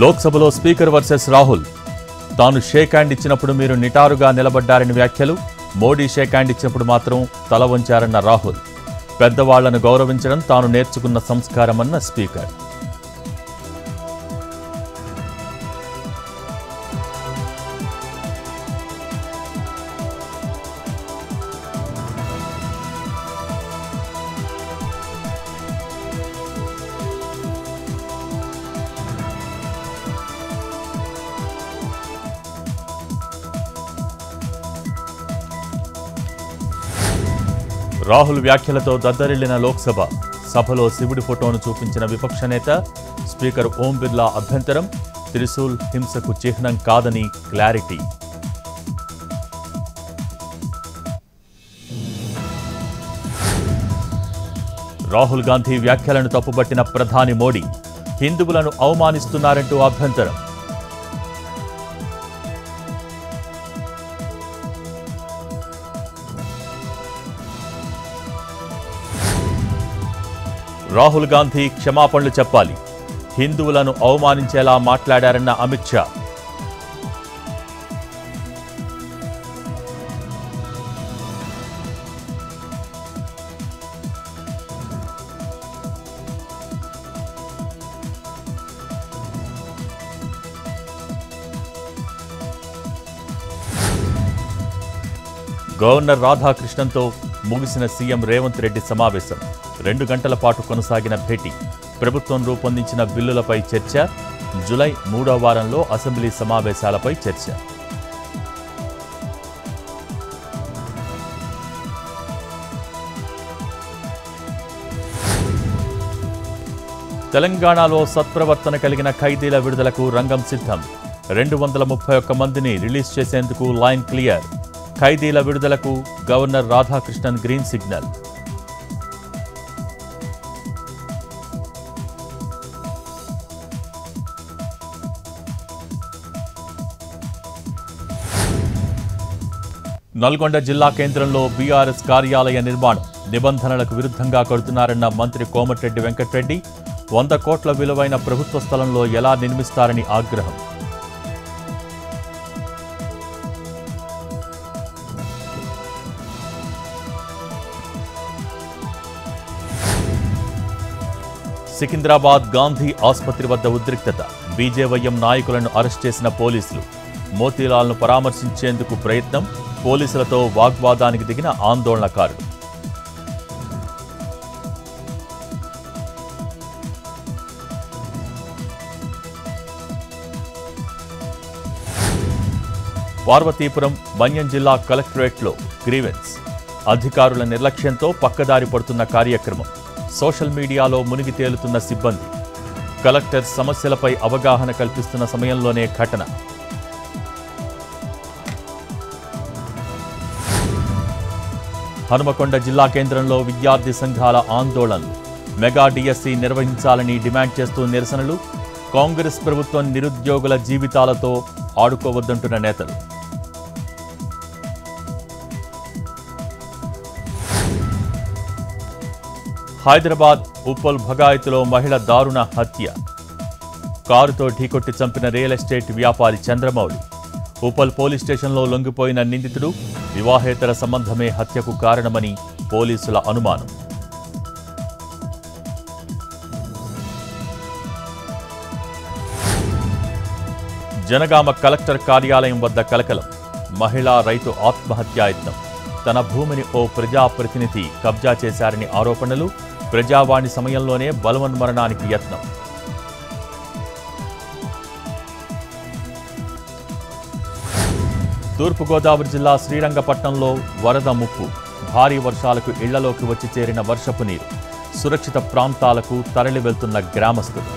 లోక్సభలో speaker versus Rahul. తాను shake hand ఇచ్చినప్పుడు మీరు నిటారుగా నిలబడ్డారని వ్యాఖ్యలు. మోడీ షేక్ హ్యాండ్ ఇచ్చినప్పుడు మాత్రం తల వంచారన్న రాహుల్. పెద్దవాళ్లను గౌరవించడం తాను నేర్చుకున్న సంస్కారమన్న స్పీకర్. రాహుల్ వ్యాఖ్యలతో దద్దరిల్లిన లోక్సభ. సభలో శివుడి ఫోటోను చూపించిన విపక్ష నేత. స్పీకర్ ఓం బిర్లా అభ్యంతరం. త్రిశూల్ హింసకు చిహ్నం కాదని క్లారిటీ. రాహుల్ గాంధీ వ్యాఖ్యలను తప్పుబట్టిన ప్రధాని మోడీ. హిందువులను అవమానిస్తున్నారంటూ అభ్యంతరం. రాహుల్ గాంధీ క్షమాపణలు చెప్పాలి. హిందువులను అవమానించేలా మాట్లాడారన్న అమిత్ షా. గవర్నర్ రాధాకృష్ణన్తో ముగిసిన సీఎం రేవంత్ రెడ్డి సమావేశం. 2 గంటల పాటు కొనసాగిన భేటీ. ప్రభుత్వం రూపొందించిన బిల్లులపై చర్చ. జూలై 3వ వారంలో అసెంబ్లీ సమావేశాలపై చర్చ. తెలంగాణలో సత్ప్రవర్తన కలిగిన ఖైదీల విడుదలకు రంగం సిద్ధం. 231 మందిని రిలీజ్ చేసేందుకు లైన్ క్లియర్. ఖైదీల విడుదలకు governor Radhakrishnan green signal. Nalgonda జిల్లా కేంద్రంలో బీఆర్ఎస్ కార్యాలయ నిర్మాణం. నిబంధనలకు విరుద్ధంగా కడుతున్నారన్న మంత్రి కోమటిరెడ్డి వెంకటరెడ్డి. 100 కోట్ల విలువైన ప్రభుత్వ స్థలంలో ఎలా నిర్మిస్తారని ఆగ్రహం. సికింద్రాబాద్ గాంధీ ఆసుపత్రి వద్ద ఉద్రిక్తత. బీజేవైఎం నాయకులను అరెస్ట్ చేసిన పోలీసులు. మోతీలాల్ను పరామర్శించేందుకు ప్రయత్నం. పోలీసులతో వాగ్వాదానికి దిగిన ఆందోళనకారులు. పార్వతీపురం మన్యం జిల్లా కలెక్టరేట్లో గ్రీవెన్స్. అధికారుల నిర్లక్ష్యంతో పక్కదారి పడుతున్న కార్యక్రమం. సోషల్ మీడియాలో మునిగి తేలుతున్న సిబ్బంది. కలెక్టర్ సమస్యలపై అవగాహన కల్పిస్తున్న సమయంలోనే ఘటన. హనుమకొండ జిల్లా కేంద్రంలో విద్యార్థి సంఘాల ఆందోళనలు. మెగా డిఎస్సి నిర్వహించాలని డిమాండ్ చేస్తూ నిరసనలు. కాంగ్రెస్ ప్రభుత్వం నిరుద్యోగుల జీవితాలతో ఆడుకోవద్దంటున్న నేతలు. హైదరాబాద్ ఉప్పల్ భగాయత్లో మహిళ దారుణ హత్య. కారుతో ఢీకొట్టి చంపిన రియల్ ఎస్టేట్ వ్యాపారి చంద్రమౌళి. ఉప్పల్ పోలీస్ స్టేషన్లో లొంగిపోయిన నిందితుడు. వివాహేతర సంబంధమే హత్యకు కారణమని పోలీసుల అనుమానం. జనగామ కలెక్టర్ కార్యాలయం వద్ద కలకలం. మహిళా రైతు ఆత్మహత్యాయత్నం. తన భూమిని ఓ ప్రజాప్రతినిధి కబ్జా చేశారని ఆరోపణలు. ప్రజావాణి సమయంలోనే బలవన్మరణానికి యత్నం. తూర్పుగోదావరి జిల్లా శ్రీరంగపట్నంలో వరద ముప్పు. భారీ వర్షాలకు ఇళ్లలోకి వచ్చి చేరిన వర్షపు నీరు. సురక్షిత ప్రాంతాలకు తరలి వెళ్తున్న గ్రామస్తులు.